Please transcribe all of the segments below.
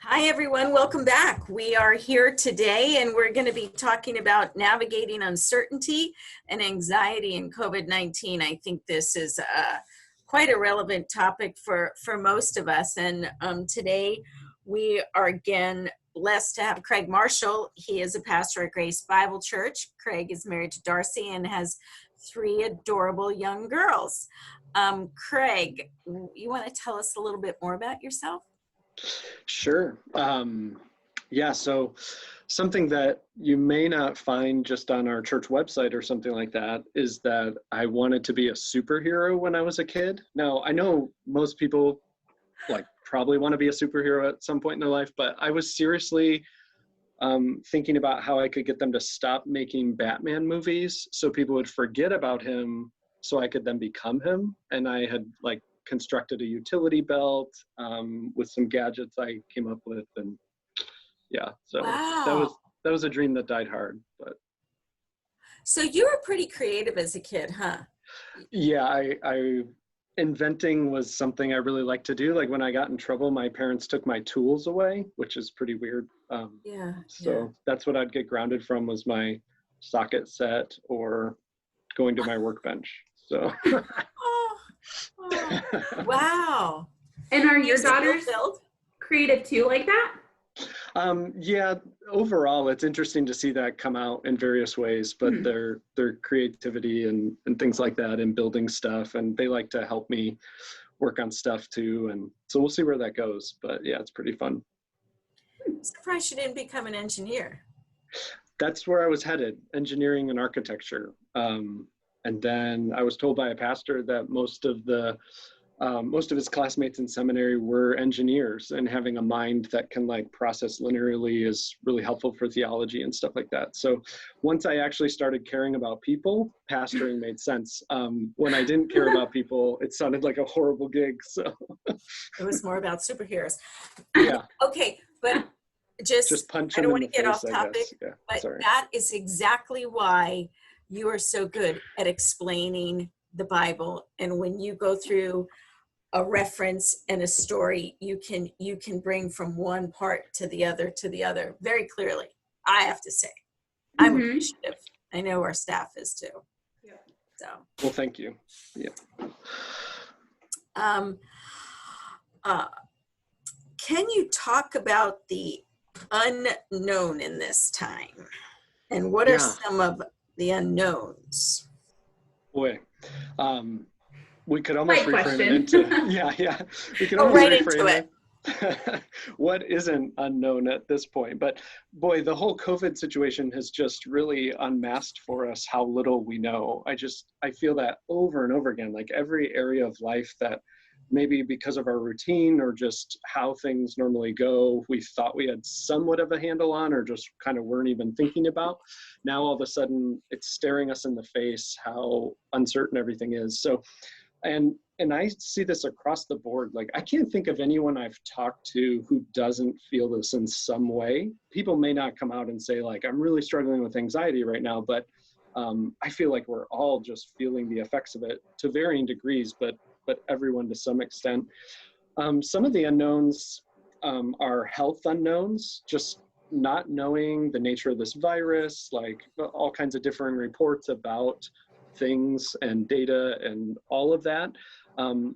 Hi, everyone. Welcome back. We are here today and we're going to be talking about navigating uncertainty and anxiety in COVID-19. I think this is quite a relevant topic for most of us. And today we are again blessed to have Craig Marshall. He is a pastor at Grace Bible Church. Craig is married to Darcy and has 3 adorable young girls. Craig, you want to tell us a little bit more about yourself? Sure. So something that you may not find just on our church website or something like that is that I wanted to be a superhero when I was a kid. Now, I know most people probably want to be a superhero at some point in their life, but I was seriously thinking about how I could get them to stop making Batman movies so people would forget about him so I could then become him. And I had constructed a utility belt with some gadgets I came up with, and Wow. that was a dream that died hard. But So you were pretty creative as a kid, huh? yeah, I inventing was something I really liked to do. Like when I got in trouble, my parents took my tools away, which is pretty weird. That's what I'd get grounded from, was my socket set or going to my workbench. So Oh, wow. And are your daughters creative too, like that? Yeah, overall, it's interesting to see that come out in various ways, but their creativity and things like that, and building stuff, and they like to help me work on stuff too. And so we'll see where that goes, but yeah, it's pretty fun. I'm surprised you didn't become an engineer. That's where I was headed, engineering and architecture. And then I was told by a pastor that most of his classmates in seminary were engineers, and having a mind that can process linearly is really helpful for theology and stuff like that. So once I actually started caring about people, pastoring made sense. When I didn't care about people, it sounded like a horrible gig. So it was more about superheroes. Yeah. Okay, but just punch. I don't want to get off topic, but sorry. That is exactly why you are so good at explaining the Bible. And when you go through a reference and a story, you can bring from one part to the other very clearly. I have to say, I'm appreciative. I know our staff is too. Yeah. So. Well, thank you. Yeah. Can you talk about the unknown in this time, and what are some of the unknowns? Boy. We could almost reframe it into, we could almost reframe it. What isn't unknown at this point? But boy, the whole COVID situation has just really unmasked for us how little we know. I feel that over and over again, every area of life that maybe because of our routine or just how things normally go, we thought we had somewhat of a handle on, or just kind of weren't even thinking about. Now all of a sudden it's staring us in the face how uncertain everything is. So And I see this across the board. I can't think of anyone I've talked to who doesn't feel this in some way. People may not come out and say I'm really struggling with anxiety right now, but I feel like we're all just feeling the effects of it to varying degrees, but everyone to some extent. Some of the unknowns are health unknowns, just not knowing the nature of this virus, all kinds of differing reports about things and data and all of that.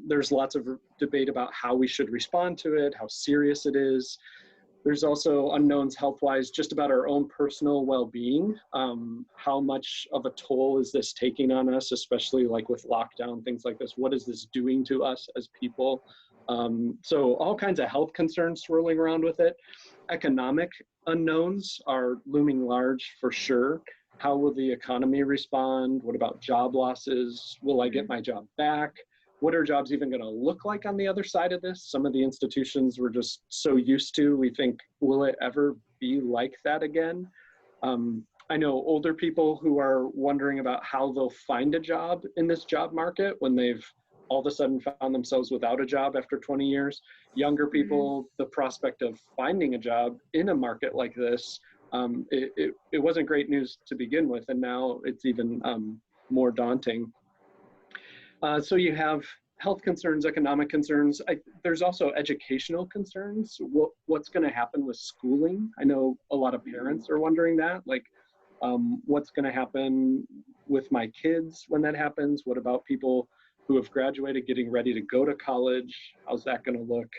There's lots of debate about how we should respond to it, how serious it is. There's also unknowns health-wise, just about our own personal well-being. How much of a toll is this taking on us, especially with lockdown, things like this? What is this doing to us as people? So all kinds of health concerns swirling around with it. Economic unknowns are looming large for sure. How will the economy respond? What about job losses? Will I get my job back? What are jobs even going to look like on the other side of this? Some of the institutions we're just so used to, we think, will it ever be like that again? I know older people who are wondering about how they'll find a job in this job market when they've all of a sudden found themselves without a job after 20 years. Younger people, the prospect of finding a job in a market like this, it wasn't great news to begin with, and now it's even more daunting. So you have health concerns, economic concerns. There's also educational concerns. What's going to happen with schooling? I know a lot of parents are wondering that, like, what's going to happen with my kids when that happens? What about people who have graduated, getting ready to go to college? How's that going to look?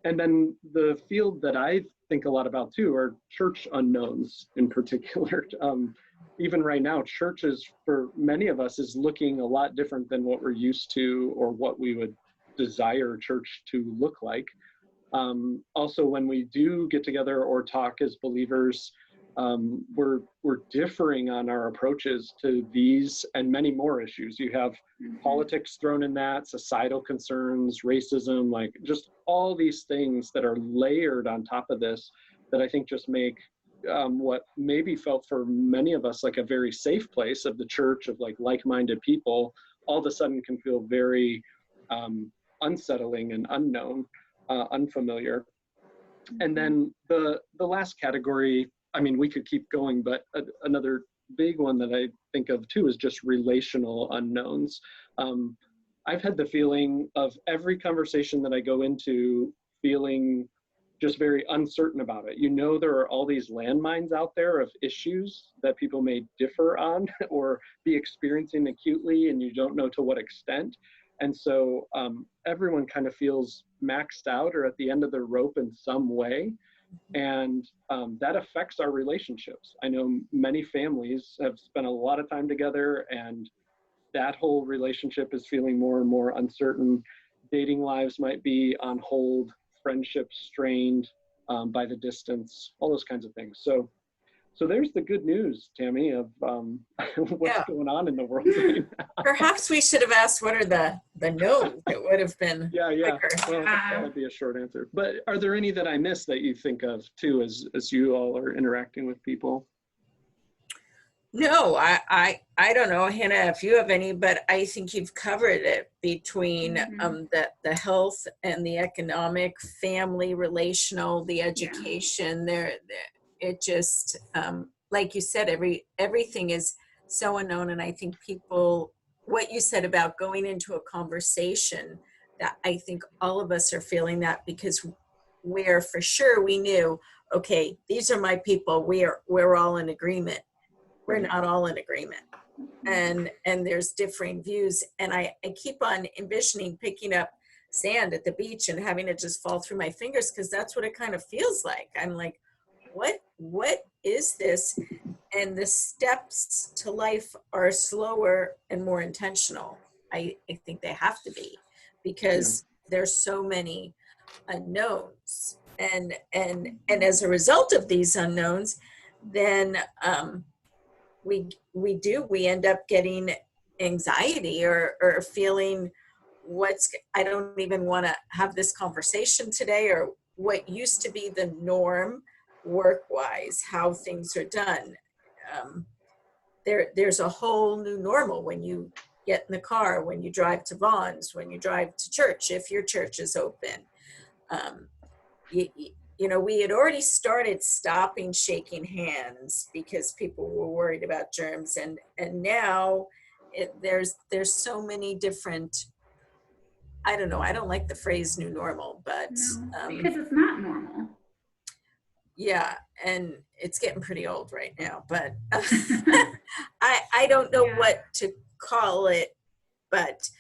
And then the field that I think a lot about too are church unknowns in particular. Even right now, churches for many of us is looking a lot different than what we're used to or what we would desire church to look like. Also, when we do get together or talk as believers, we're differing on our approaches to these and many more issues. You have politics thrown in that, societal concerns, racism, like just all these things that are layered on top of this that I think just make what maybe felt for many of us like a very safe place of the church, of like-minded people, all of a sudden can feel very unsettling and unknown, unfamiliar. And then the last category, I mean, we could keep going, but another big one that I think of too is just relational unknowns. I've had the feeling of every conversation that I go into feeling just very uncertain about it. You know, there are all these landmines out there of issues that people may differ on or be experiencing acutely, and you don't know to what extent. And so everyone kind of feels maxed out or at the end of their rope in some way. And that affects our relationships. I know many families have spent a lot of time together, and that whole relationship is feeling more and more uncertain. Dating lives might be on hold, friendships strained by the distance, all those kinds of things. So there's the good news, Tammy, of what's going on in the world right now. Perhaps we should have asked what are the no's. It would have been quicker. Well, that would be a short answer. But are there any that I missed that you think of too as you all are interacting with people? No, I don't know, Hannah, if you have any, but I think you've covered it between the health and the economic, family, relational, the education. It just like you said, everything is so unknown, and I think people, what you said about going into a conversation, that I think all of us are feeling that, because we're for sure we knew, okay, these are my people, we're all in agreement. We're not all in agreement, and there's differing views, and I keep on envisioning picking up sand at the beach and having it just fall through my fingers, because that's what it kind of feels like. I'm like, what is this? And the steps to life are slower and more intentional. I think they have to be, because there's so many unknowns, and as a result of these unknowns, then we end up getting anxiety or feeling I don't even want to have this conversation today, or what used to be the norm work-wise, how things are done. There's a whole new normal when you get in the car, when you drive to Vaughn's, when you drive to church, if your church is open. You know, we had already started stopping shaking hands because people were worried about germs, and now there's so many different, I don't know, I don't like the phrase new normal, but because it's not normal. Yeah, and it's getting pretty old right now, but I don't know what to call it, but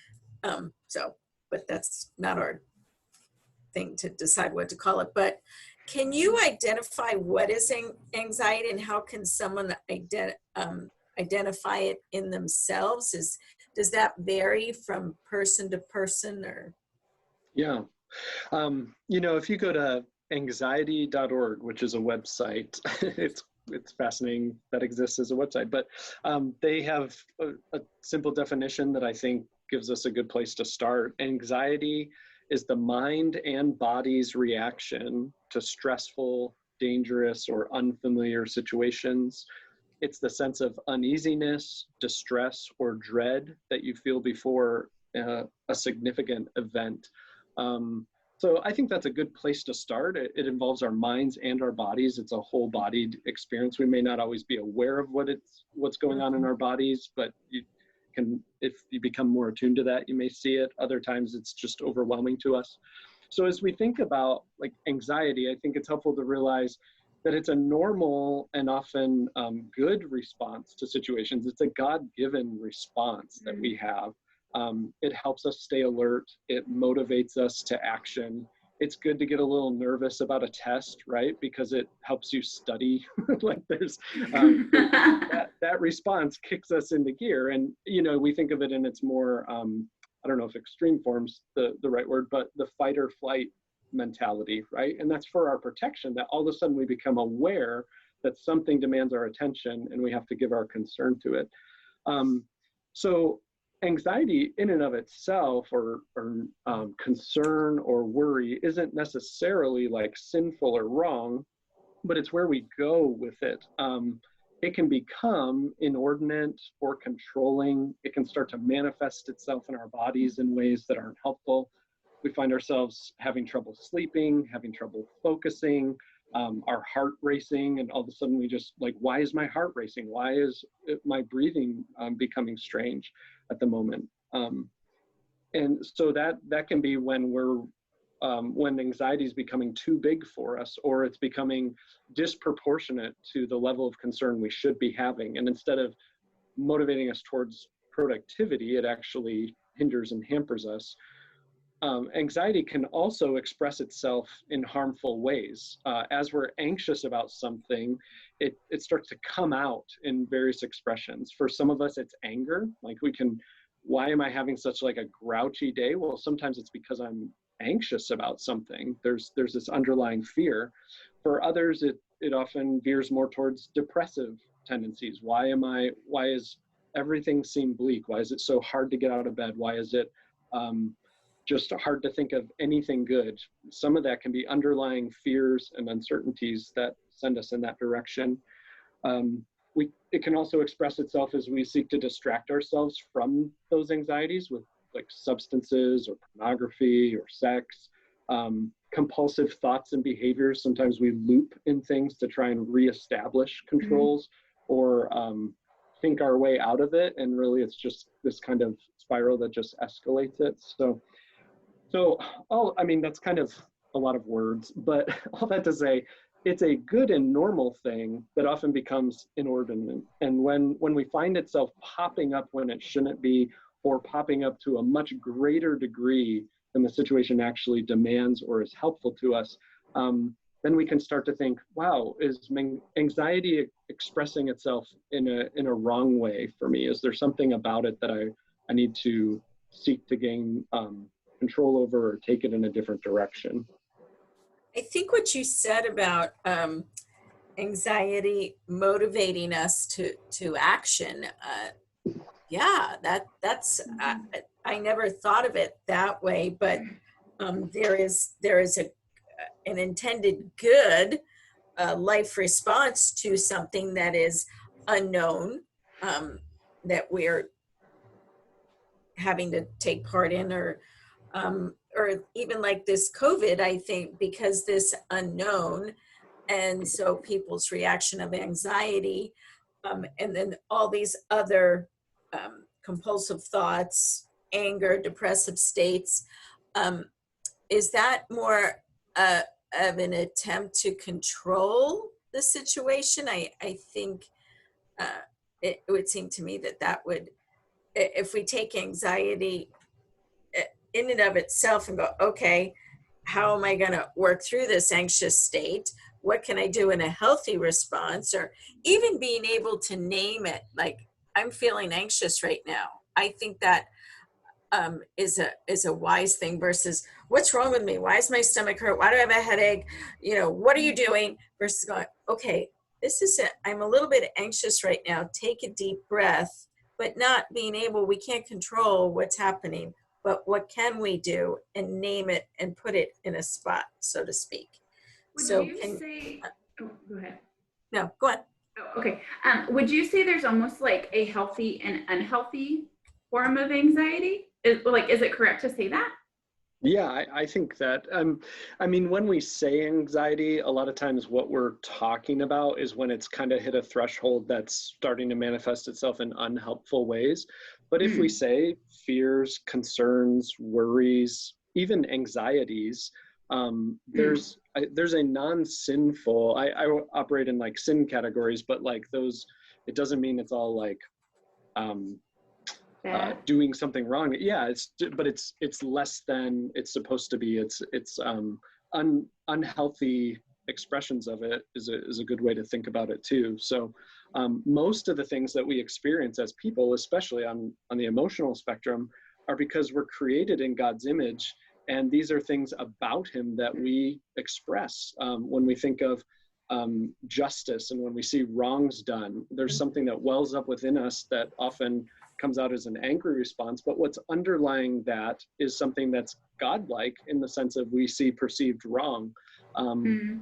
but that's not our thing to decide what to call it. But can you identify what is anxiety, and how can someone identify it in themselves? Does that vary from person to person, or? Yeah, you know, if you go to anxiety.org, which is a website, it's fascinating that exists as a website, but they have a simple definition that I think gives us a good place to start. Anxiety is the mind and body's reaction to stressful, dangerous, or unfamiliar situations. It's the sense of uneasiness, distress, or dread that you feel before a significant event. So I think that's a good place to start. It involves our minds and our bodies. It's a whole-bodied experience. We may not always be aware of what's going on in our bodies, but if you become more attuned to that, you may see it. Other times it's just overwhelming to us. So as we think about like anxiety, I think it's helpful to realize that it's a normal and often good response to situations. It's a God-given response that we have. It helps us stay alert. It motivates us to action. It's good to get a little nervous about a test, right? Because it helps you study. Like there's that response kicks us into gear. And, you know, we think of it in its more, I don't know if extreme form's the right word, but the fight or flight mentality, right? And that's for our protection, that all of a sudden we become aware that something demands our attention and we have to give our concern to it. So anxiety in and of itself, or concern or worry, isn't necessarily like sinful or wrong, but it's where we go with it. It can become inordinate or controlling. It can start to manifest itself in our bodies in ways that aren't helpful. We find ourselves having trouble sleeping, having trouble focusing, our heart racing, and all of a sudden we just like, why is my heart racing? Why is my breathing becoming strange at the moment? And so that can be when when anxiety is becoming too big for us, or it's becoming disproportionate to the level of concern we should be having. And instead of motivating us towards productivity, it actually hinders and hampers us. Anxiety can also express itself in harmful ways. As we're anxious about something, it starts to come out in various expressions. For some of us, it's anger. Like why am I having such like a grouchy day? Well, sometimes it's because I'm anxious about something. There's this underlying fear. For others, it often veers more towards depressive tendencies. Why is everything seem bleak? Why is it so hard to get out of bed? Why is it just hard to think of anything good? Some of that can be underlying fears and uncertainties that send us in that direction. It can also express itself as we seek to distract ourselves from those anxieties with like substances or pornography or sex, compulsive thoughts and behaviors. Sometimes we loop in things to try and reestablish controls or think our way out of it. And really it's just this kind of spiral that just escalates it. So I mean, that's kind of a lot of words, but all that to say, it's a good and normal thing that often becomes inordinate. And when we find itself popping up when it shouldn't be, or popping up to a much greater degree than the situation actually demands or is helpful to us, then we can start to think, wow, is anxiety expressing itself in a wrong way for me? Is there something about it that I need to seek to gain control over or take it in a different direction? I think what you said about anxiety motivating us to action, yeah, that's I never thought of it that way, but there is an intended good life response to something that is unknown, that we're having to take part in, or even like this COVID, I think, because this unknown, and so people's reaction of anxiety, and then all these other compulsive thoughts, anger, depressive states, is that more of an attempt to control the situation? I think it would seem to me that would, if we take anxiety in and of itself and go, okay, how am I going to work through this anxious state? What can I do in a healthy response? Or even being able to name it, like, I'm feeling anxious right now. I think that is a wise thing versus, what's wrong with me? Why is my stomach hurt? Why do I have a headache? You know, what are you doing? Versus going, okay, this is it. I'm a little bit anxious right now. Take a deep breath, but not being able, we can't control what's happening, but what can we do, and name it and put it in a spot, so to speak. Would So you say, oh, go ahead. No, go on. Oh, okay. Would you say there's almost like a healthy and unhealthy form of anxiety? Is it correct to say that? Yeah, I think that, I mean, when we say anxiety, a lot of times what we're talking about is when it's kind of hit a threshold that's starting to manifest itself in unhelpful ways. But if we say fears, concerns, worries, even anxieties, there's a non-sinful, I operate in like sin categories, but like those, it doesn't mean it's all like doing something wrong. Yeah, but it's less than it's supposed to be. It's unhealthy expressions of it is a good way to think about it too. So most of the things that we experience as people, especially on the emotional spectrum, are because we're created in God's image, and these are things about him that we express. When we think of justice and when we see wrongs done, there's something that wells up within us that often comes out as an angry response, but what's underlying that is something that's godlike in the sense of we see perceived wrong.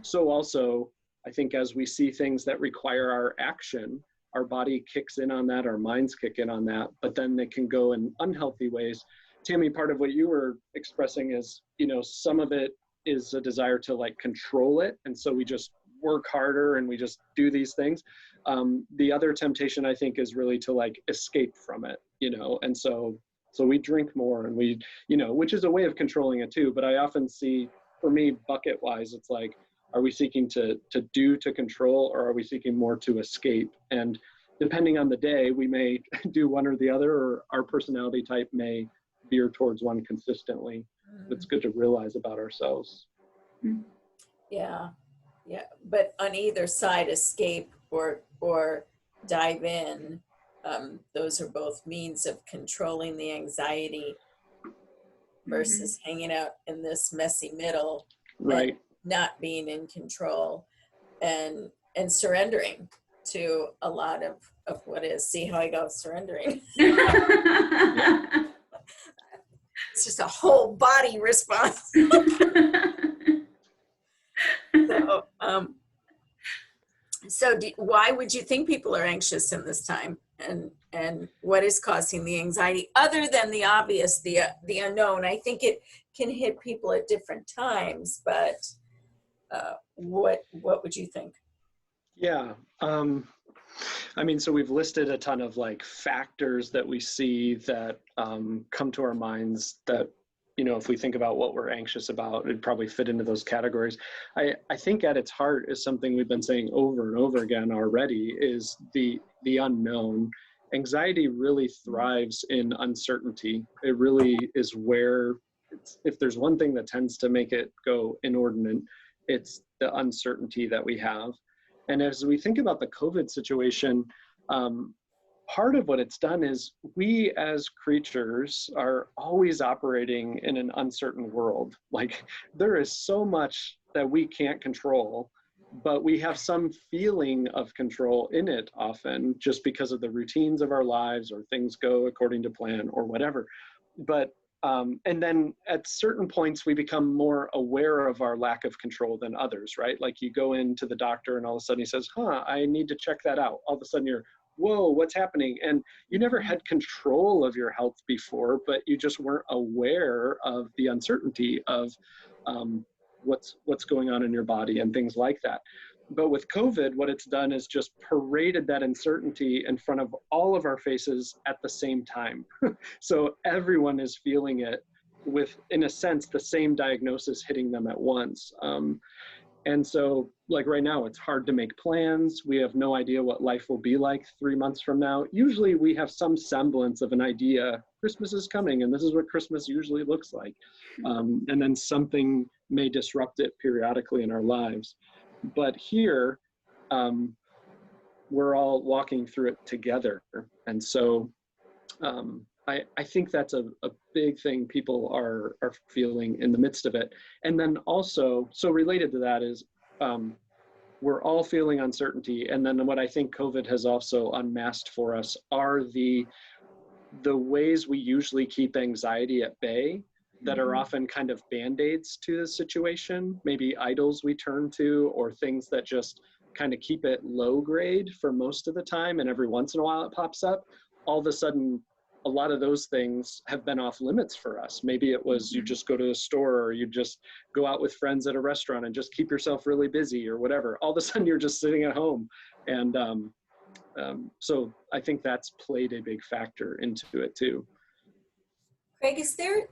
So also, I think as we see things that require our action, our body kicks in on that, our minds kick in on that, but then they can go in unhealthy ways. Tammy, part of what you were expressing is, some of it is a desire to like control it. And so we just work harder and we just do these things. The other temptation, I think, is really to like escape from it, and so we drink more and we, which is a way of controlling it too. But I often see, for me, bucket wise, it's like, are we seeking to control, or are we seeking more to escape? And depending on the day, we may do one or the other, or our personality type may veer towards one consistently. It's good to realize about ourselves. Yeah. But on either side, escape or dive in, those are both means of controlling the anxiety versus hanging out in this messy middle, right? Not being in control and surrendering to a lot of what is. See how I go, surrendering. It's just a whole body response. So why would you think people are anxious in this time, and what is causing the anxiety other than the obvious, the unknown? I think it can hit people at different times, but what would you think? Yeah. So we've listed a ton of like factors that we see that come to our minds that, if we think about what we're anxious about, it'd probably fit into those categories. I think at its heart is something we've been saying over and over again already, is the unknown. Anxiety really thrives in uncertainty. It really is where, if there's one thing that tends to make it go inordinate, it's the uncertainty that we have. And as we think about the COVID situation, part of what it's done is we as creatures are always operating in an uncertain world. Like, there is so much that we can't control, but we have some feeling of control in it often, just because of the routines of our lives, or things go according to plan or whatever. But and then at certain points, we become more aware of our lack of control than others, right? Like, you go into the doctor and all of a sudden he says, I need to check that out. All of a sudden you're, whoa, what's happening? And you never had control of your health before, but you just weren't aware of the uncertainty of what's going on in your body and things like that. But with COVID, what it's done is just paraded that uncertainty in front of all of our faces at the same time. So everyone is feeling it with, in a sense, the same diagnosis hitting them at once. And so, like, right now, it's hard to make plans. We have no idea what life will be like 3 months from now. Usually we have some semblance of an idea. Christmas is coming, and this is what Christmas usually looks like. And then something may disrupt it periodically in our lives. But here, we're all walking through it together. And so I think that's a big thing people are feeling in the midst of it. And then also, so related to that is, we're all feeling uncertainty. And then what I think COVID has also unmasked for us are the ways we usually keep anxiety at bay that are often kind of band-aids to the situation, maybe idols we turn to, or things that just kind of keep it low grade for most of the time, and every once in a while it pops up. All of a sudden, a lot of those things have been off limits for us. Maybe it was you just go to a store, or you just go out with friends at a restaurant and just keep yourself really busy or whatever. All of a sudden you're just sitting at home, and So I think that's played a big factor into it too. Craig, is there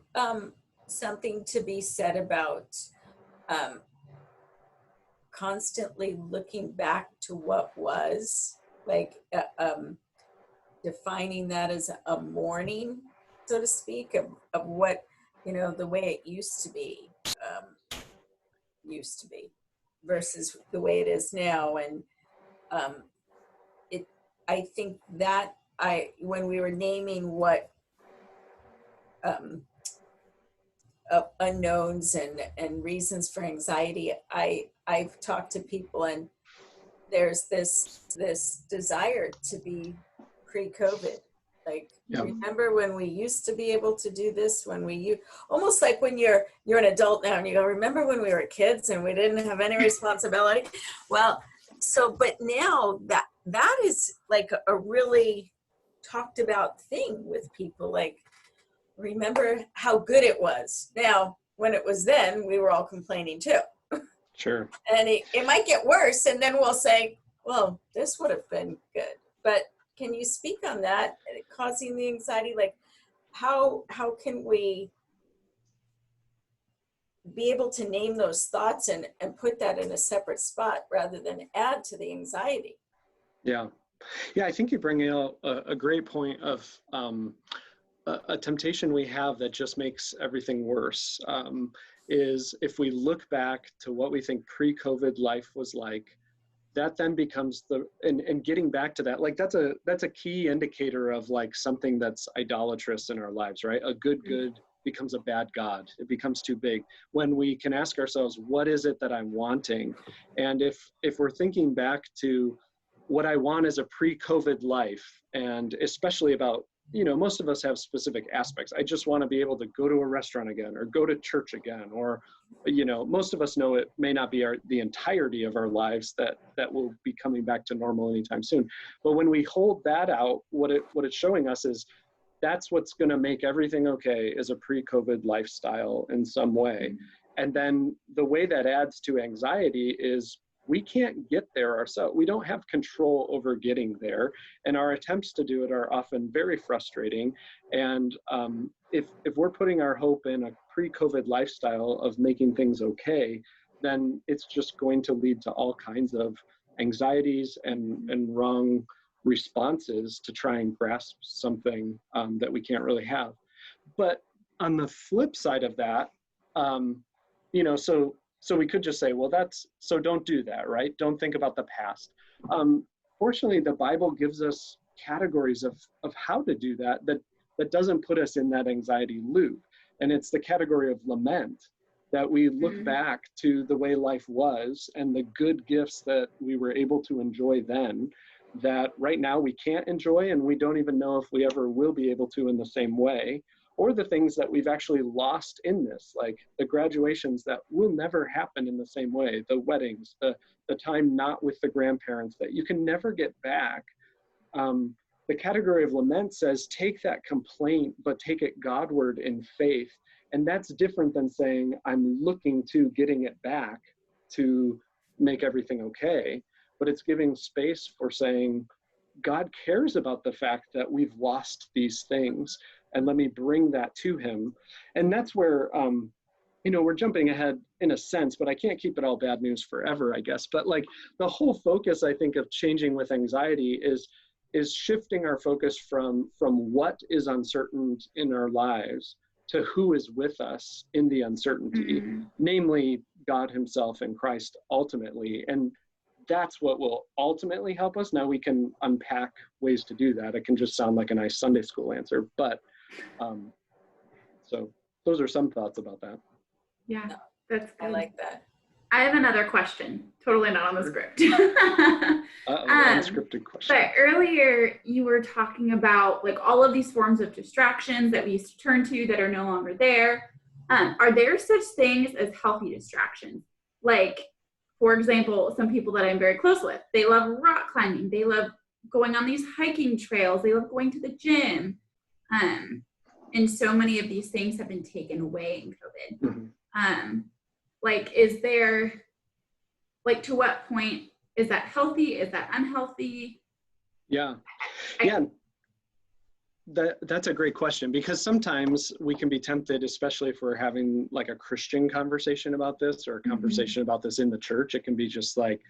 something to be said about um, constantly looking back to what was, like defining that as a mourning, so to speak, of what, the way it used to be versus the way it is now. And um, I think that when we were naming what unknowns and reasons for anxiety, I've talked to people, and there's this desire to be pre-COVID. Like, Yeah. remember when we used to be able to do this, almost like when you're an adult now and you go, remember when we were kids and we didn't have any responsibility? Well, but now that is like a really talked about thing with people. Like, remember how good it was. Now, when it was then, we were all complaining too. Sure. And it might get worse, and then we'll say, well, this would have been good. But can you speak on that, causing the anxiety? Like, how can we be able to name those thoughts and put that in a separate spot rather than add to the anxiety? Yeah. I think you bring out a great point of a temptation we have that just makes everything worse, is if we look back to what we think pre-COVID life was like, that then becomes and getting back to that, like that's a key indicator of like something that's idolatrous in our lives, right? A good becomes a bad God. It becomes too big. When we can ask ourselves, what is it that I'm wanting? And if we're thinking back to what I want as a pre-COVID life, and especially about, most of us have specific aspects. I just want to be able to go to a restaurant again, or go to church again, or, most of us know it may not be the entirety of our lives that will be coming back to normal anytime soon. But when we hold that out, what it's showing us is that's what's going to make everything okay, is a pre-COVID lifestyle in some way. And then the way that adds to anxiety is we can't get there ourselves. We don't have control over getting there. And our attempts to do it are often very frustrating. And if we're putting our hope in a pre-COVID lifestyle of making things okay, then it's just going to lead to all kinds of anxieties and wrong responses to try and grasp something that we can't really have. But on the flip side of that, so we could just say, well, so don't do that, right? Don't think about the past. Fortunately, the Bible gives us categories of how to do that doesn't put us in that anxiety loop. And it's the category of lament, that we look back to the way life was and the good gifts that we were able to enjoy then, that right now we can't enjoy, and we don't even know if we ever will be able to in the same way. Or the things that we've actually lost in this, like the graduations that will never happen in the same way, the weddings, the time not with the grandparents that you can never get back. The category of lament says, take that complaint, but take it Godward in faith. And that's different than saying, I'm looking to getting it back to make everything okay. But it's giving space for saying, God cares about the fact that we've lost these things, and let me bring that to him. And that's where, we're jumping ahead in a sense, but I can't keep it all bad news forever, I guess. But like the whole focus, I think, of changing with anxiety is shifting our focus from what is uncertain in our lives to who is with us in the uncertainty, namely God himself and Christ ultimately. And that's what will ultimately help us. Now we can unpack ways to do that. It can just sound like a nice Sunday school answer, but so those are some thoughts about that. Yeah, that's good. I like that. I have another question, totally not on the script. Unscripted question. But earlier you were talking about like all of these forms of distractions that we used to turn to that are no longer there. Are there such things as healthy distractions? Like, for example, some people that I'm very close with, they love rock climbing. They love going on these hiking trails. They love going to the gym. And so many of these things have been taken away in COVID. Like, is there, like, to what point is that healthy? Is that unhealthy? Yeah. Yeah. That's a great question, because sometimes we can be tempted, especially if we're having like a Christian conversation about this, or a conversation about this in the church. It can be just like,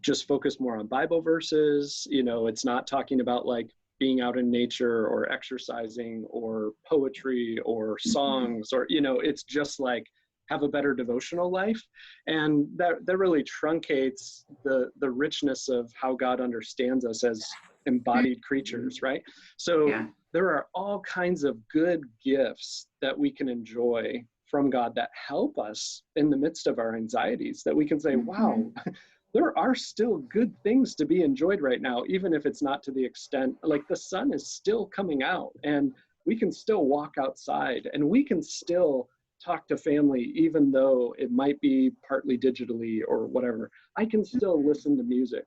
just focus more on Bible verses. It's not talking about like being out in nature or exercising or poetry or songs, or, it's just like, have a better devotional life. And that really truncates the richness of how God understands us as embodied creatures, right? So Yeah. there are all kinds of good gifts that we can enjoy from God that help us in the midst of our anxieties, that we can say, wow, there are still good things to be enjoyed right now, even if it's not to the extent, like the sun is still coming out, and we can still walk outside, and we can still talk to family, even though it might be partly digitally or whatever. I can still listen to music.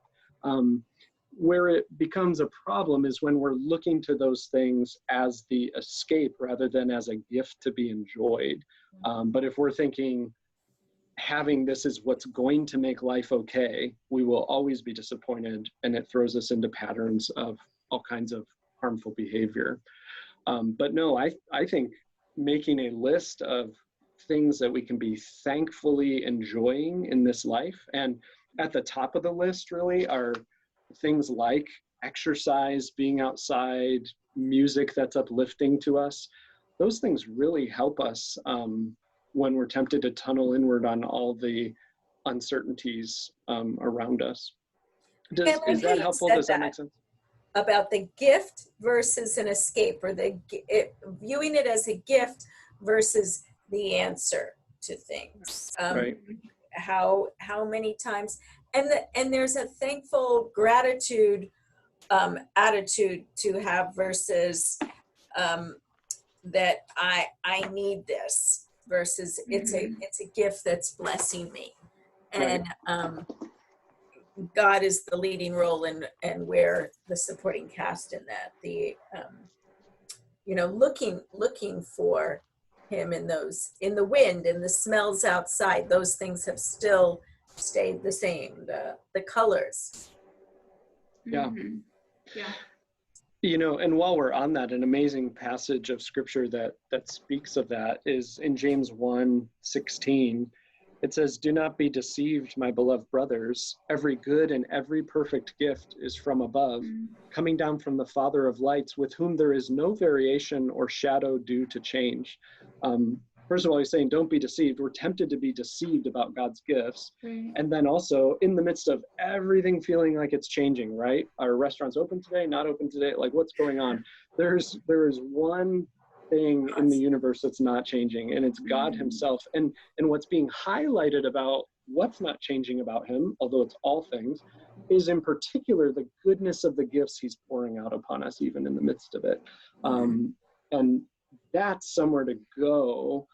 Where it becomes a problem is when we're looking to those things as the escape rather than as a gift to be enjoyed. But if we're thinking having this is what's going to make life okay, we will always be disappointed, and it throws us into patterns of all kinds of harmful behavior. But no, I think making a list of things that we can be thankfully enjoying in this life, and at the top of the list really are things like exercise, being outside, music that's uplifting to us. Those things really help us when we're tempted to tunnel inward on all the uncertainties around us. Is that helpful? Does that make sense? About the gift versus an escape, or viewing it as a gift versus the answer to things. Right. How many times, and there's a thankful gratitude attitude to have versus that I need this versus it's a gift that's blessing me, and God is the leading role, and we're the supporting cast in that. The looking for him in the wind and the smells outside. Those things have still stayed the same. The colors. Yeah. Yeah. And while we're on that, an amazing passage of scripture that speaks of that is in James 1:16. It says, "Do not be deceived, my beloved brothers. Every good and every perfect gift is from above, coming down from the Father of lights, with whom there is no variation or shadow due to change." First of all, he's saying, don't be deceived. We're tempted to be deceived about God's gifts. Right. And then also, in the midst of everything feeling like it's changing, right? Are restaurants open today, not open today? Like, what's going on? There is one thing in the universe that's not changing, and it's God himself. And what's being highlighted about what's not changing about him, although it's all things, is in particular the goodness of the gifts he's pouring out upon us, even in the midst of it. And that's somewhere to go,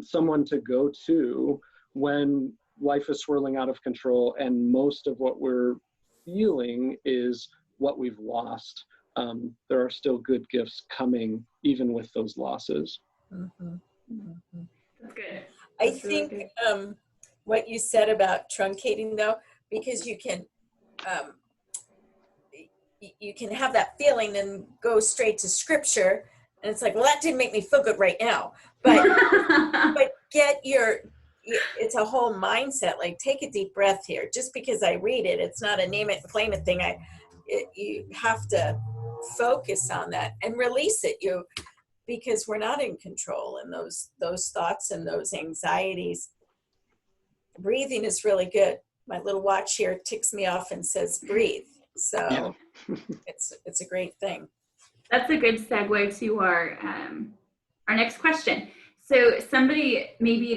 someone to go to when life is swirling out of control, and most of what we're feeling is what we've lost. There are still good gifts coming, even with those losses. That's good. I think what you said about truncating, though, because you can have that feeling and go straight to scripture, and it's like, well, that didn't make me feel good right now, but it's a whole mindset. Like, take a deep breath here. Just because I read it, it's not a name it and claim it thing. You have to focus on that and release it. Because we're not in control, and those thoughts and those anxieties. Breathing is really good. My little watch here ticks me off and says breathe. So it's a great thing. That's a good segue to our next question. So somebody, maybe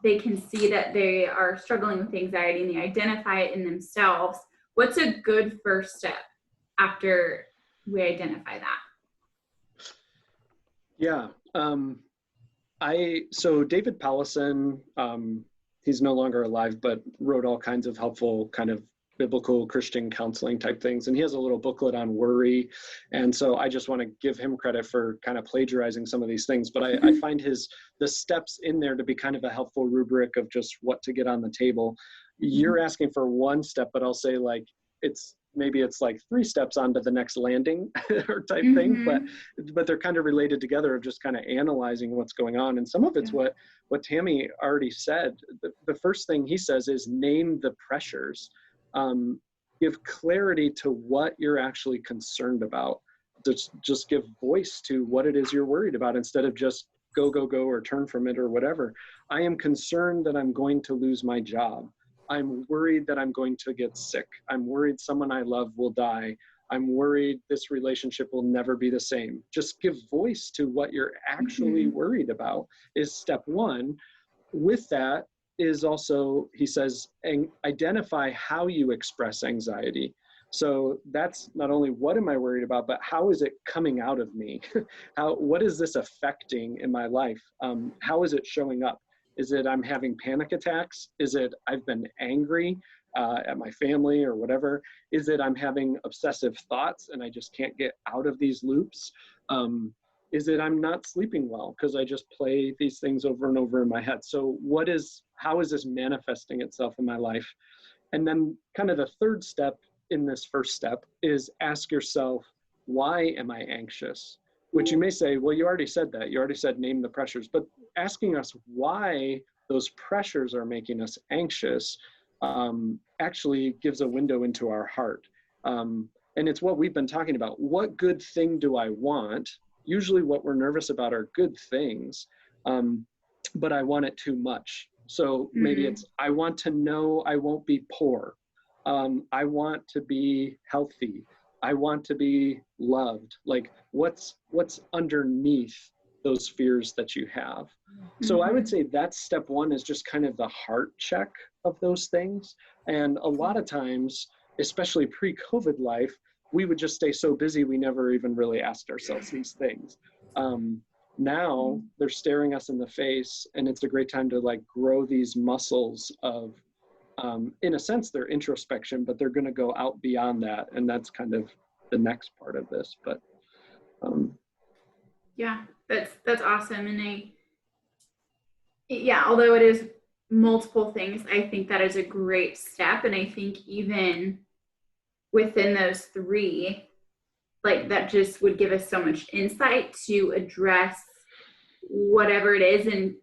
they can see that they are struggling with anxiety and they identify it in themselves. What's a good first step after we identify that? Yeah. So David Powlison, he's no longer alive, but wrote all kinds of helpful kind of biblical Christian counseling type things. And he has a little booklet on worry. And so I just want to give him credit for kind of plagiarizing some of these things. But I find the steps in there to be kind of a helpful rubric of just what to get on the table. You're asking for one step, but I'll say, like, maybe it's like 3 steps onto the next landing or type thing, but they're kind of related together of just kind of analyzing what's going on. And some of it's what Tammy already said. The first thing he says is name the pressures. Give clarity to what you're actually concerned about. Just give voice to what it is you're worried about instead of just go, or turn from it or whatever. I am concerned that I'm going to lose my job. I'm worried that I'm going to get sick. I'm worried someone I love will die. I'm worried this relationship will never be the same. Just give voice to what you're actually worried about is step one. With that is also, he says, identify how you express anxiety. So that's not only what am I worried about, but how is it coming out of me? What is this affecting in my life? How is it showing up? Is it I'm having panic attacks? Is it I've been angry at my family or whatever? Is it I'm having obsessive thoughts and I just can't get out of these loops? Is it I'm not sleeping well because I just play these things over and over in my head? So how is this manifesting itself in my life? And then kind of the third step in this first step is ask yourself, why am I anxious? Which you may say, well, you already said that. You already said name the pressures. But asking us why those pressures are making us anxious actually gives a window into our heart. And it's what we've been talking about. What good thing do I want? Usually what we're nervous about are good things, but I want it too much. So maybe it's, I want to know I won't be poor. I want to be healthy. I want to be loved. Like what's underneath those fears that you have? So I would say that's step one, is just kind of the heart check of those things. And a lot of times, especially pre-COVID life, we would just stay so busy we never even really asked ourselves these things. Now they're staring us in the face, and it's a great time to like grow these muscles of, in a sense, they're introspection, but they're going to go out beyond that. And that's kind of the next part of this. But yeah, that's awesome. And although it is multiple things, I think that is a great step. And I think even within those 3, like that just would give us so much insight to address whatever it is and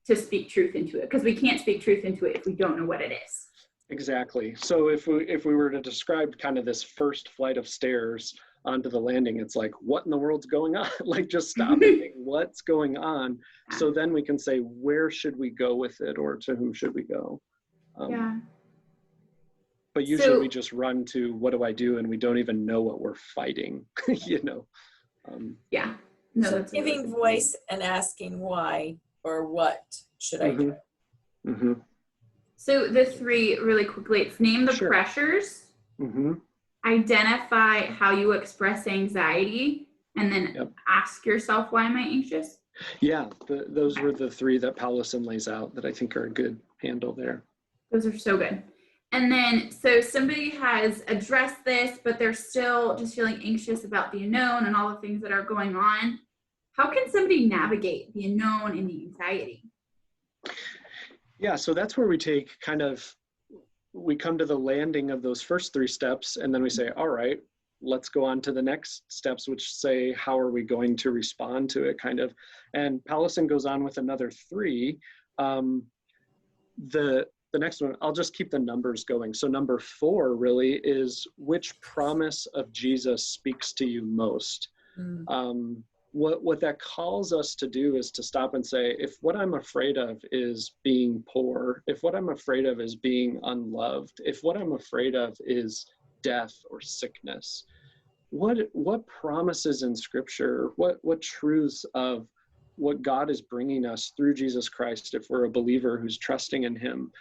to speak truth into it, because we can't speak truth into it if we don't know what it is. Exactly. So if we were to describe kind of this first flight of stairs onto the landing, it's like, what in the world's going on? Like, just stop and think, what's going on? So then we can say, where should we go with it, or to whom should we go? But usually we just run to, what do I do? And we don't even know what we're fighting, you know? No, so giving voice and asking why or what should I do? So the 3 really quickly, it's name the pressures, identify how you express anxiety, and then ask yourself, why am I anxious? Yeah, those were the 3 that Paulison lays out that I think are a good handle there. Those are so good. And then, so somebody has addressed this, but they're still just feeling anxious about the unknown and all the things that are going on. How can somebody navigate the unknown and the anxiety? Yeah, so that's where we come to the landing of those first 3 steps, and then we say, all right, let's go on to the next steps, which say, how are we going to respond to it, kind of. And Paulison goes on with another 3. The next one, I'll just keep the numbers going. So number 4 really is, which promise of Jesus speaks to you most? What that calls us to do is to stop and say, if what I'm afraid of is being poor, if what I'm afraid of is being unloved, if what I'm afraid of is death or sickness, what promises in Scripture, what truths of what God is bringing us through Jesus Christ, if we're a believer who's trusting in him,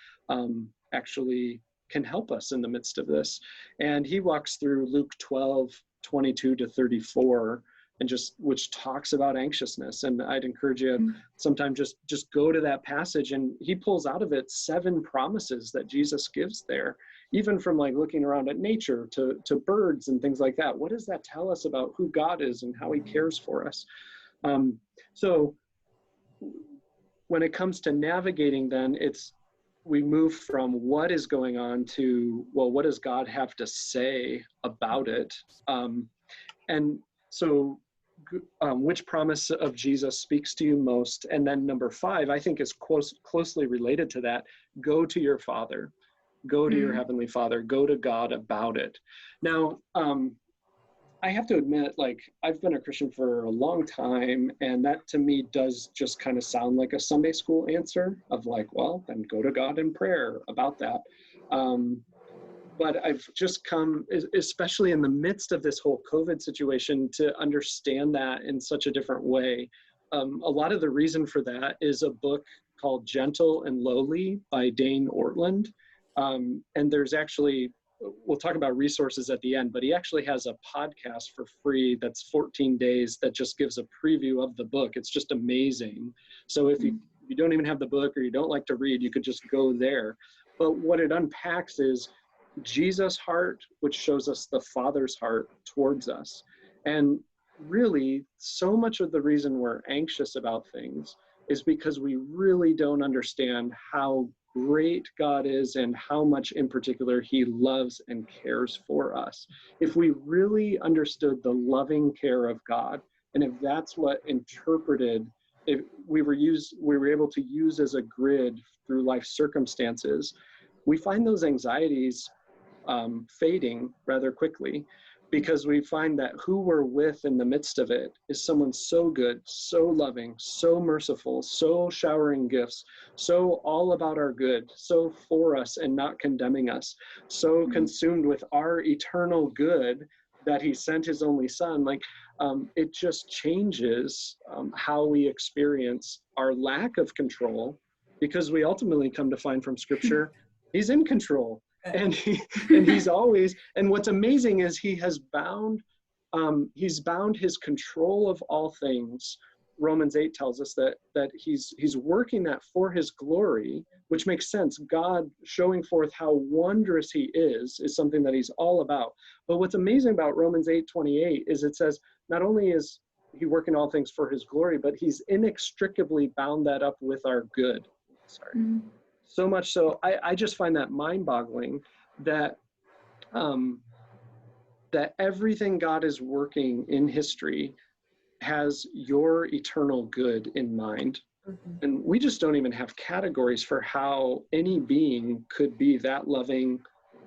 actually can help us in the midst of this. And he walks through Luke 12:22-34, and which talks about anxiousness. And I'd encourage you sometime just go to that passage, and he pulls out of it 7 promises that Jesus gives there, even from like looking around at nature to birds and things like that. What does that tell us about who God is and how he cares for us? So when it comes to navigating, then it's we move from what is going on to, well, what does God have to say about it? And so which promise of Jesus speaks to you most? And then number 5, I think is closely related to that. Go to your Father, go to your Heavenly Father, go to God about it. Now, I have to admit, like, I've been a Christian for a long time, and that to me does just kind of sound like a Sunday school answer of like, well, then go to God in prayer about that. But I've just come, especially in the midst of this whole COVID situation, to understand that in such a different way. A lot of the reason for that is a book called Gentle and Lowly by Dane Ortland. And there's actually, we'll talk about resources at the end, but he actually has a podcast for free that's 14 days that just gives a preview of the book. It's just amazing. So if you don't even have the book or you don't like to read, you could just go there. But what it unpacks is Jesus' heart, which shows us the Father's heart towards us. And really, so much of the reason we're anxious about things is because we really don't understand how great God is and how much in particular he loves and cares for us. If we really understood the loving care of God, and if that's what interpreted, if we were able to use as a grid through life circumstances, we find those anxieties fading rather quickly, because we find that who we're with in the midst of it is someone so good, so loving, so merciful, so showering gifts, so all about our good, so for us and not condemning us, so consumed with our eternal good that he sent his only son. Like, it just changes how we experience our lack of control, because we ultimately come to find from Scripture, he's in control. And he's always, and what's amazing is he has bound his control of all things. Romans 8 tells us that he's working that for his glory, which makes sense. God showing forth how wondrous he is something that he's all about. But what's amazing about Romans 8:28 is it says, not only is he working all things for his glory, but he's inextricably bound that up with our good. So much so, I just find that mind-boggling that that everything God is working in history has your eternal good in mind. And we just don't even have categories for how any being could be that loving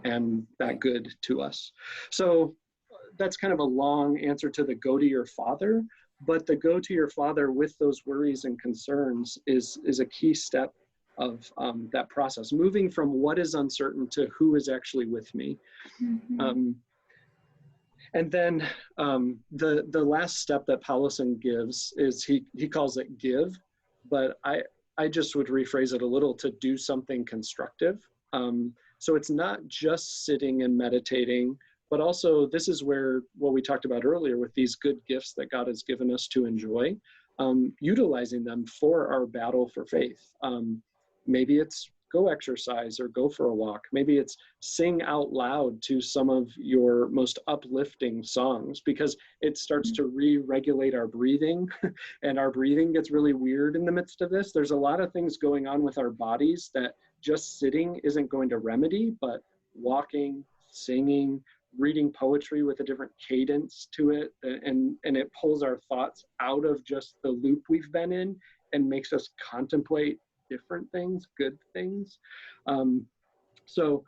and that good to us. So that's kind of a long answer to the go to your Father, but the go to your Father with those worries and concerns is a key step of that process, moving from what is uncertain to who is actually with me. And then the last step that Paulson gives is he calls it give, but I just would rephrase it a little to do something constructive. So it's not just sitting and meditating, but also this is where what we talked about earlier with these good gifts that God has given us to enjoy, utilizing them for our battle for faith. Maybe it's go exercise or go for a walk. Maybe it's sing out loud to some of your most uplifting songs, because it starts to re-regulate our breathing and our breathing gets really weird in the midst of this. There's a lot of things going on with our bodies that just sitting isn't going to remedy, but walking, singing, reading poetry with a different cadence to it, and it pulls our thoughts out of just the loop we've been in and makes us contemplate different things, good things. So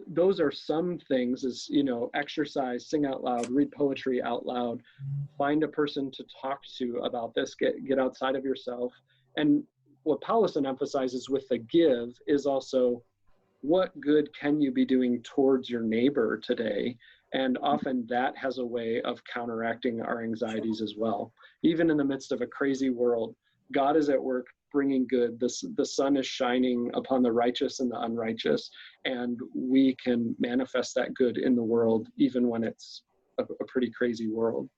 those are some things, is, exercise, sing out loud, read poetry out loud, find a person to talk to about this, get outside of yourself. And what Paulson emphasizes with the give is also, what good can you be doing towards your neighbor today? And often that has a way of counteracting our anxieties as well. Even in the midst of a crazy world, God is at work bringing good. The sun is shining upon the righteous and the unrighteous, and we can manifest that good in the world, even when it's a pretty crazy world.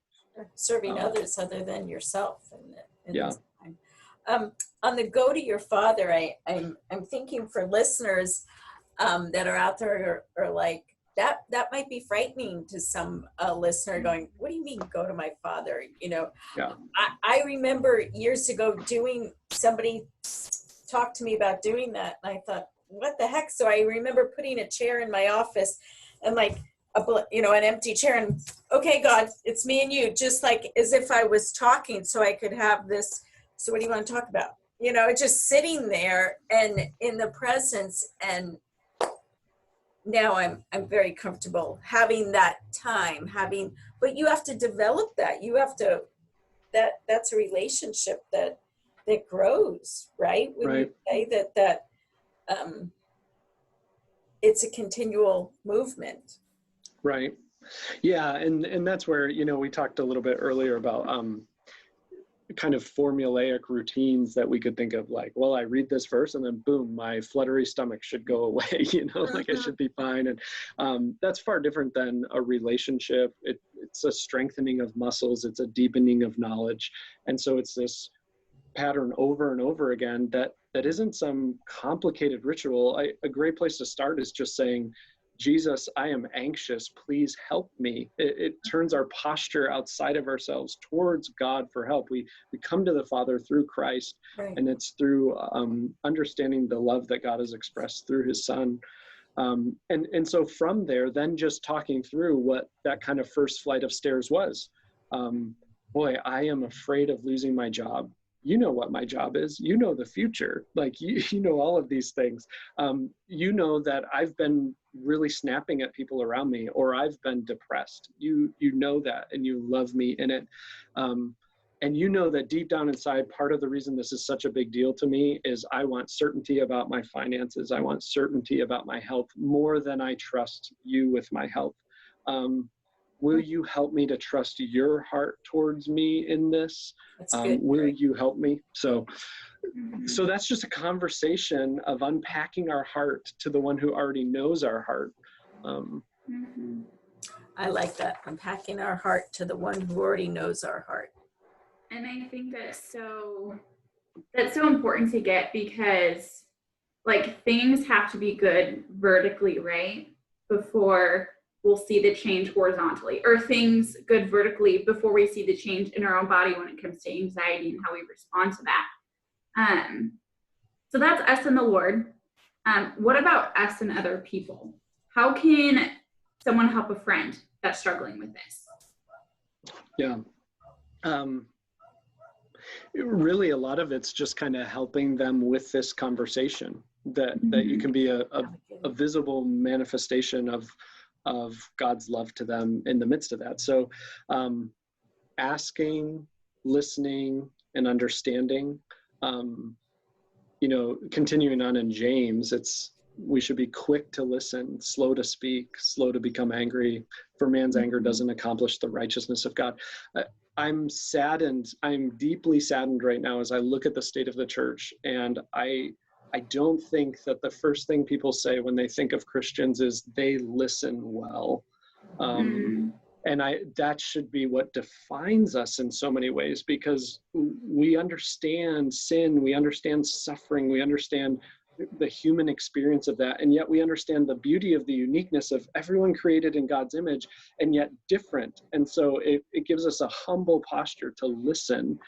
Serving others other than yourself. In this time. On the go to your Father, I'm thinking for listeners that are out there are like, that might be frightening to some listener going, what do you mean go to my Father? I remember years ago somebody talked to me about doing that, and I thought, what the heck? So I remember putting a chair in my office and like, an empty chair, and okay, God, it's me and you, just like as if I was talking so I could have this. So what do you want to talk about? Just sitting there and in the presence. And now I'm very comfortable having that time, but you have to develop that. You have to, that's a relationship that grows, right? When Right. you say that it's a continual movement. Right. Yeah. And that's where, we talked a little bit earlier about kind of formulaic routines that we could think of, like, well, I read this verse and then boom, my fluttery stomach should go away, like I should be fine. And that's far different than a relationship. It's a strengthening of muscles. It's a deepening of knowledge. And so it's this pattern over and over again that isn't some complicated ritual. A great place to start is just saying, Jesus, I am anxious, please help me. It turns our posture outside of ourselves towards God for help. We come to the Father through Christ, Right. and it's through understanding the love that God has expressed through his Son. And so from there, then just talking through what that kind of first flight of stairs was. Boy, I am afraid of losing my job. You know what my job is. You know the future. Like, you know all of these things. You know that I've been really snapping at people around me, or I've been depressed. You know that, and you love me in it. And you know that deep down inside, part of the reason this is such a big deal to me is I want certainty about my finances. I want certainty about my health more than I trust you with my health. Will you help me to trust your heart towards me in this? That's good. Will you help me? So that's just a conversation of unpacking our heart to the one who already knows our heart. I like that. Unpacking our heart to the one who already knows our heart. And I think that's so important to get, because like things have to be good vertically, right? Before we'll see the change horizontally, or things good vertically before we see the change in our own body when it comes to anxiety and how we respond to that. So that's us and the Lord. What about us and other people? How can someone help a friend that's struggling with this? Yeah. Really, a lot of it's just kind of helping them with this conversation, that you can be a visible manifestation of God's love to them in the midst of that. So asking, listening, and understanding. Continuing on in James, we should be quick to listen, slow to speak, slow to become angry, for man's anger doesn't accomplish the righteousness of God. I'm deeply saddened right now as I look at the state of the church, and I don't think that the first thing people say when they think of Christians is they listen well. And that should be what defines us in so many ways, because we understand sin, we understand suffering, we understand the human experience of that, and yet we understand the beauty of the uniqueness of everyone created in God's image and yet different. And so it gives us a humble posture to listen.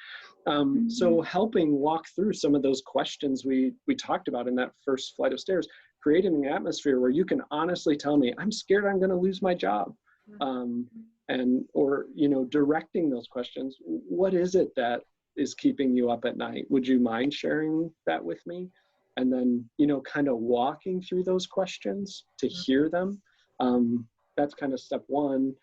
So helping walk through some of those questions we talked about in that first flight of stairs, creating an atmosphere where you can honestly tell me, I'm scared I'm going to lose my job. Or directing those questions. What is it that is keeping you up at night? Would you mind sharing that with me? And then, kind of walking through those questions to hear them. That's kind of step one.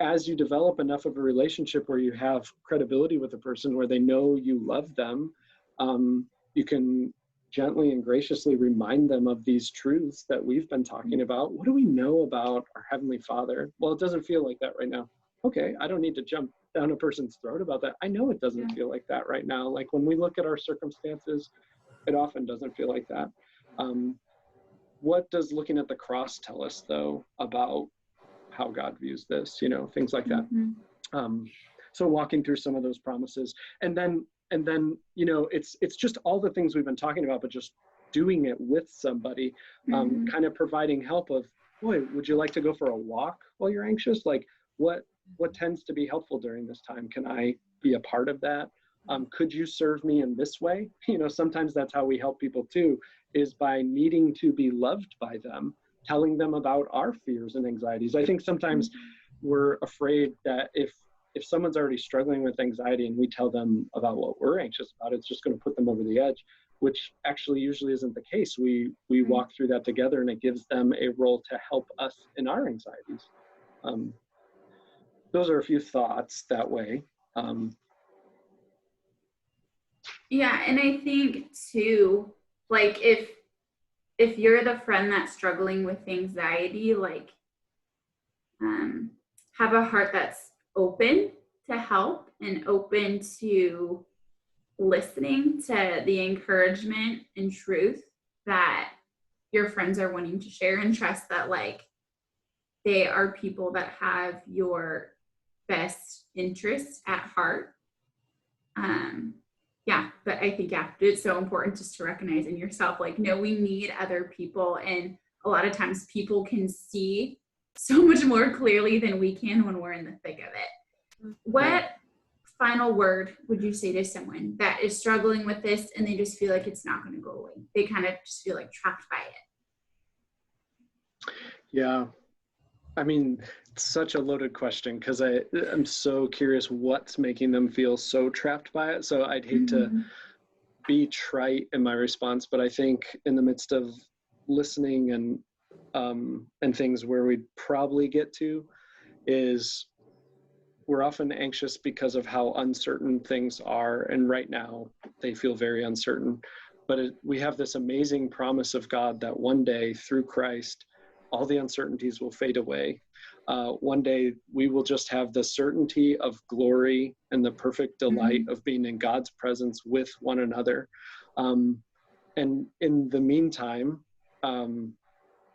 As you develop enough of a relationship where you have credibility with a person, where they know you love them, you can gently and graciously remind them of these truths that we've been talking about. What do we know about our Heavenly Father? Well, it doesn't feel like that right now. Okay, I don't need to jump down a person's throat about that. I know it doesn't feel like that right now. Like when we look at our circumstances, it often doesn't feel like that. What does looking at the cross tell us, though, about how God views this? Things like that. So walking through some of those promises, and then it's just all the things we've been talking about, but just doing it with somebody, kind of providing help of, boy, would you like to go for a walk while you're anxious? Like what tends to be helpful during this time? Can I be a part of that? Could you serve me in this way? Sometimes that's how we help people too, is by needing to be loved by them, telling them about our fears and anxieties. I think sometimes we're afraid that if someone's already struggling with anxiety and we tell them about what we're anxious about, it's just going to put them over the edge, which actually usually isn't the case. We walk through that together, and it gives them a role to help us in our anxieties. Those are a few thoughts that way. Yeah, and I think too, like if you're the friend that's struggling with anxiety, like have a heart that's open to help and open to listening to the encouragement and truth that your friends are wanting to share, and trust that like they are people that have your best interests at heart. Yeah, but I think, yeah, it's so important just to recognize in yourself, like, no, we need other people. And a lot of times people can see so much more clearly than we can when we're in the thick of it. What final word would you say to someone that is struggling with this and they just feel like it's not going to go away? They kind of just feel like trapped by it. Yeah. I mean, it's such a loaded question, because I'm so curious what's making them feel so trapped by it. So I'd hate to be trite in my response, but I think in the midst of listening and things, where we'd probably get to is we're often anxious because of how uncertain things are. And right now they feel very uncertain, but we have this amazing promise of God that one day through Christ, all the uncertainties will fade away. One day we will just have the certainty of glory and the perfect delight of being in God's presence with one another. And in the meantime,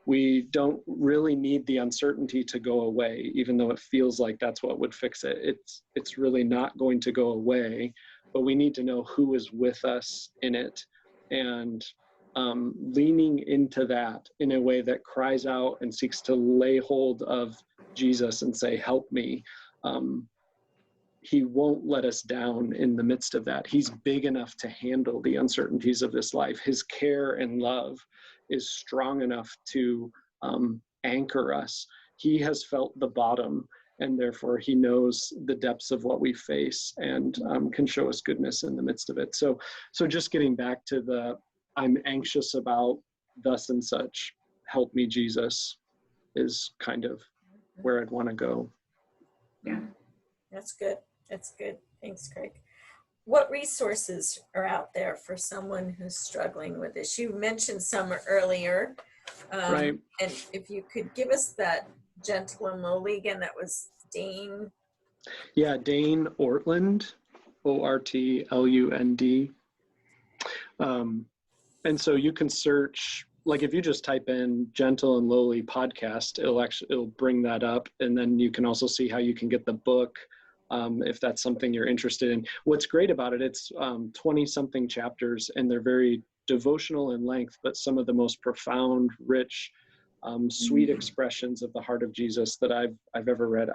we don't really need the uncertainty to go away, even though it feels like that's what would fix it. It's really not going to go away, but we need to know who is with us in it, and leaning into that in a way that cries out and seeks to lay hold of Jesus and say, help me. He won't let us down in the midst of that. He's big enough to handle the uncertainties of this life. His care and love is strong enough to anchor us. He has felt the bottom, and therefore he knows the depths of what we face, and can show us goodness in the midst of it. So just getting back to the, I'm anxious about thus and such, help me, Jesus, is kind of where I'd want to go. Yeah. That's good. That's good. Thanks, Craig. What resources are out there for someone who's struggling with this? You mentioned some earlier. Right. And if you could give us that Gentle and Lowly again, that was Dane. Yeah, Dane Ortlund, Ortlund. And so you can search, like if you just type in Gentle and Lowly podcast, it'll bring that up. And then you can also see how you can get the book, if that's something you're interested in. What's great about it, it's 20 something chapters, and they're very devotional in length, but some of the most profound, rich, sweet expressions of the heart of Jesus that I've ever read.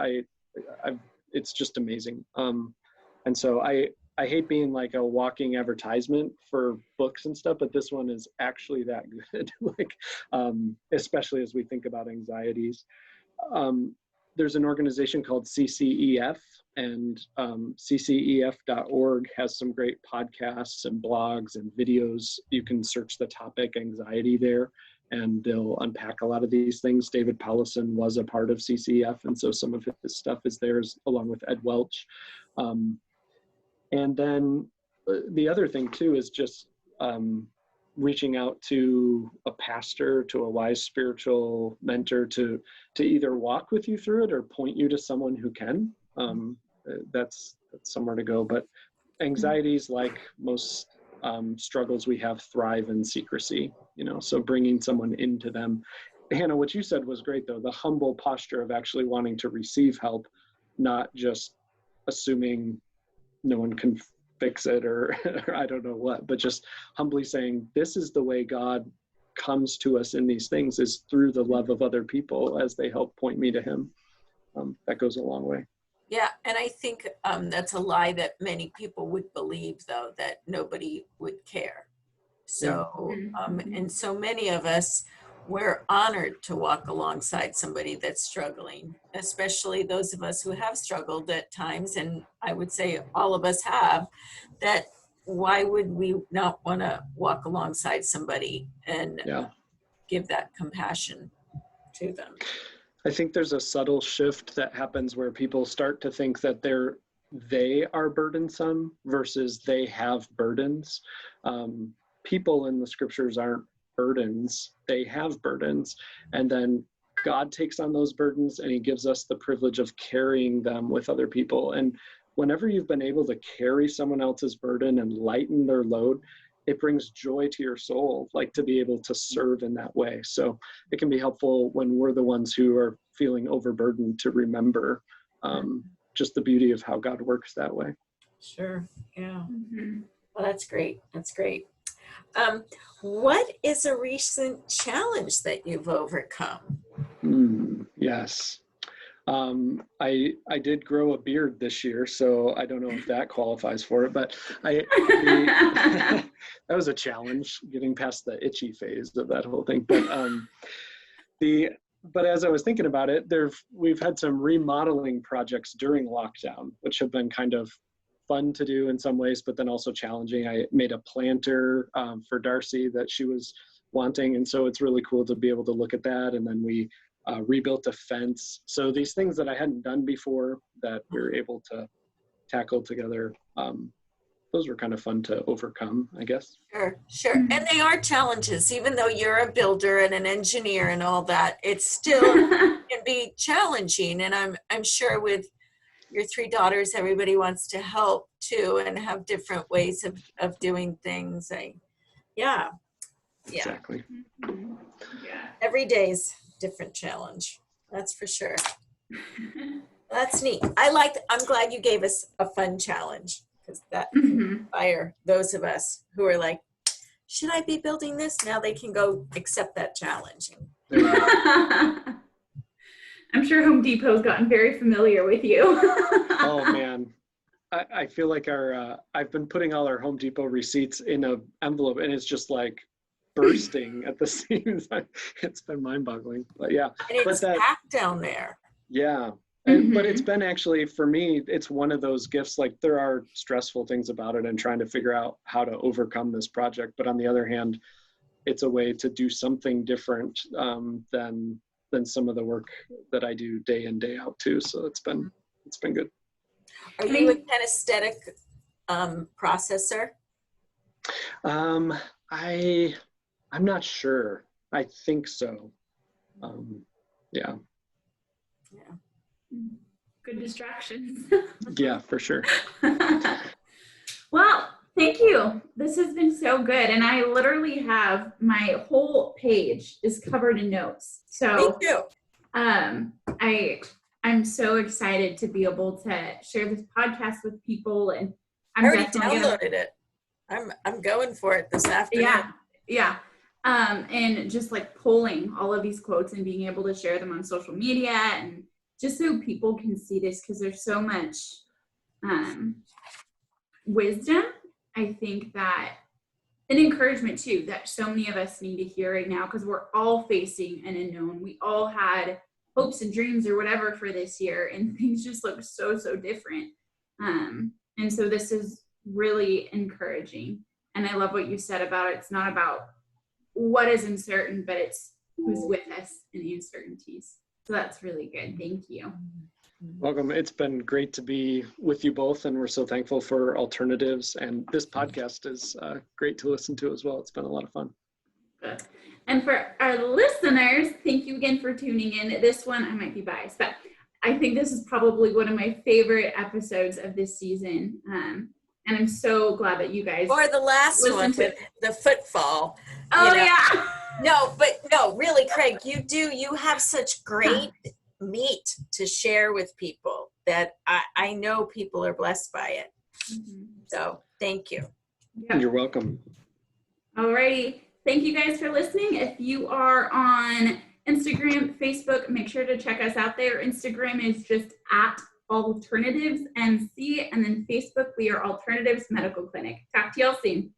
It's just amazing. And so I hate being like a walking advertisement for books and stuff, but this one is actually that good. Like, especially as we think about anxieties. There's an organization called CCEF, and ccef.org has some great podcasts and blogs and videos. You can search the topic anxiety there, and they'll unpack a lot of these things. David Powlison was a part of CCEF, and so some of his stuff is there, along with Ed Welch. And then the other thing too is just reaching out to a pastor, to a wise spiritual mentor, to either walk with you through it or point you to someone who can. That's somewhere to go. But anxieties, like most struggles we have, thrive in secrecy, so bringing someone into them. Hannah, what you said was great though, the humble posture of actually wanting to receive help, not just assuming no one can fix it or I don't know what, but just humbly saying, this is the way God comes to us in these things, is through the love of other people as they help point me to him. That goes a long way. Yeah, and I think that's a lie that many people would believe, though, that nobody would care. So, and so many of us, we're honored to walk alongside somebody that's struggling, especially those of us who have struggled at times. And I would say all of us have that. Why would we not want to walk alongside somebody and give that compassion to them? I think there's a subtle shift that happens where people start to think that they are burdensome versus they have burdens. People in the scriptures aren't burdens, they have burdens. And then God takes on those burdens and he gives us the privilege of carrying them with other people. And whenever you've been able to carry someone else's burden and lighten their load, it brings joy to your soul, like to be able to serve in that way. So it can be helpful when we're the ones who are feeling overburdened to remember just the beauty of how God works that way. Sure. Yeah. Well, that's great. That's great. What is a recent challenge that you've overcome? Yes. I did grow a beard this year, so I don't know if that qualifies for it, but that was a challenge, getting past the itchy phase of that whole thing. But as I was thinking about it, we've had some remodeling projects during lockdown, which have been kind of fun to do in some ways, but then also challenging. I made a planter for Darcy that she was wanting, and so it's really cool to be able to look at that. And then we rebuilt a fence. So these things that I hadn't done before that we were able to tackle together, those were kind of fun to overcome, I guess. Sure. And they are challenges, even though you're a builder and an engineer and all that, it still can be challenging. And I'm sure with your 3 daughters, everybody wants to help too and have different ways of doing things. Exactly. Every day's different challenge. That's for sure. That's neat. I'm glad you gave us a fun challenge, because that can inspire those of us who are like, should I be building this? Now they can go accept that challenge. I'm sure Home Depot's gotten very familiar with you. Oh man. I feel like I've been putting all our Home Depot receipts in an envelope and it's just like bursting at the seams. It's been mind-boggling, but yeah. And it's packed down there. Yeah. But it's been actually, for me, it's one of those gifts. Like there are stressful things about it and trying to figure out how to overcome this project. But on the other hand, it's a way to do something different than some of the work that I do day in, day out too. So it's been good. Are you a kinesthetic processor? I'm not sure. I think so. Yeah. Good distractions. Yeah, for sure. Well, thank you. This has been so good. And I literally have my whole page is covered in notes. So me too. I'm so excited to be able to share this podcast with people. And I already downloaded it. I'm going for it this afternoon. Yeah. And just like pulling all of these quotes and being able to share them on social media, and just so people can see this, because there's so much wisdom. I think that an encouragement too, that so many of us need to hear right now, because we're all facing an unknown. We all had hopes and dreams or whatever for this year, and things just look so different. And so this is really encouraging. And I love what you said about it's not about what is uncertain, but it's who's with us in the uncertainties. So that's really good. Thank you. Welcome. It's been great to be with you both, and we're so thankful for alternatives. And this podcast is great to listen to as well. It's been a lot of fun. Good. And for our listeners, thank you again for tuning in. This one, I might be biased, but I think this is probably one of my favorite episodes of this season. And I'm so glad that you guys or the last one with the footfall. Oh yeah. No, really, Craig, you have such great meat to share with people that I know people are blessed by it. So thank you. Yep. You're welcome. Alrighty. Thank you guys for listening. If you are on Instagram, Facebook, make sure to check us out there. Instagram is just @Alternatives MC, and then Facebook, we are Alternatives Medical Clinic. Talk to y'all soon.